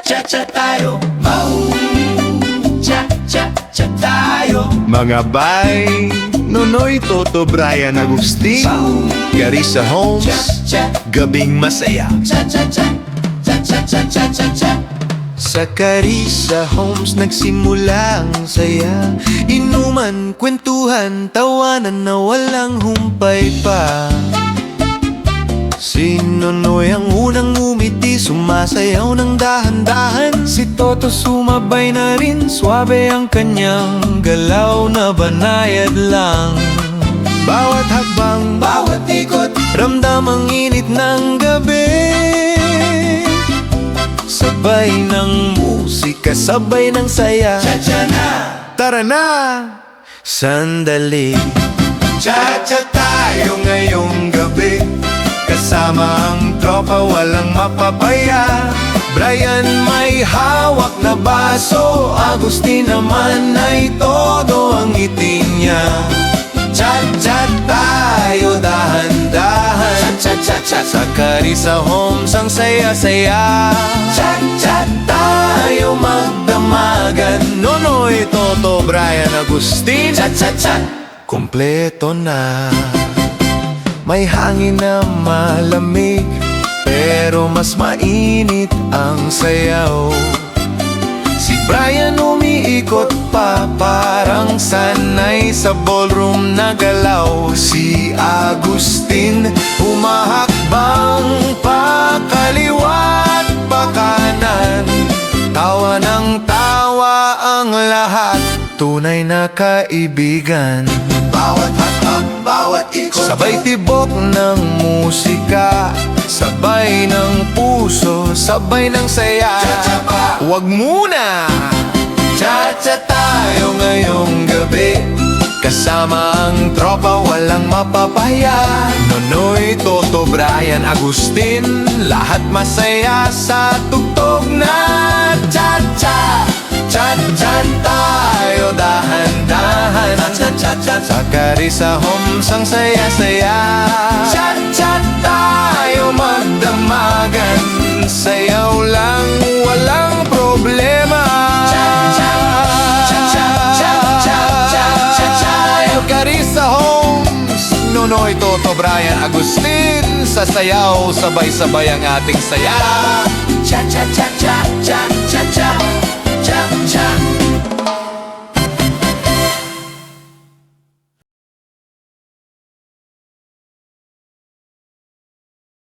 cha-cha tayo. Cha-cha-cha tayo. Mga bay, Nonoy, Toto, Brian, Agustin, Carissa Holmes, Gabing Masaya. Cha-cha-cha, cha-cha-cha-cha-cha. Sa Carissa Holmes nagsimula ang saya. Inuman, kwentuhan, tawanan na walang humpay pa. Si Nonoy ang unang umiti, sumasayaw ng dahan-dahan. Si Toto sumabay na rin, swabe ang kanyang galaw na banayad lang. Bawat hakbang, Bawat ikot, ramdam ang init ng gabi. Sabay ng musika, sabay ng saya. cha-cha na. Tara na! Sandali, cha-cha tayo ngayong gabi. Kasama ang tropa, walang mapapaya. Brian may hawak na baso, Agustin naman ay todo ang ngiti niya. Cha-cha tayo dahan-dahan, Cha-cha-cha-cha. sa Carissa Holmes ang saya-saya. Cha-cha Tayo magdamagan, Nonoy, Toto, Brian, Agustin, cha-cha-cha. kompleto na. May hangin na malamig, pero mas mainit ang sayaw. Si Brian umiikot pa, parang sanay sa ballroom na galaw. Si Agustin humahakbang pa kaliwa't pa kanan. Tawa ng tawa ang lahat, tunay na kaibigan. Bawat hakbang, bawat ikot, Sabay tibok ng musika, sabay ng puso, sabay ng saya. Cha-cha pa. Huwag muna! Cha-cha tayo ngayong gabi. Kasama ang tropa, walang mapapaya. Nonoy, Toto, Brian, Agustin, lahat masaya sa tugtog na cha-cha. Cha-cha tayo dahan-dahan, cha-cha-cha. sa Carissa Holmes ang saya-saya. Cha-cha tayo magdamagan, sayaw lang, walang problema. Carissa Holmes, Nonoy, Toto, Brian, Agustin, sa sayaw, sabay-sabay ang ating saya. Cha-cha-cha-cha-cha-cha-cha.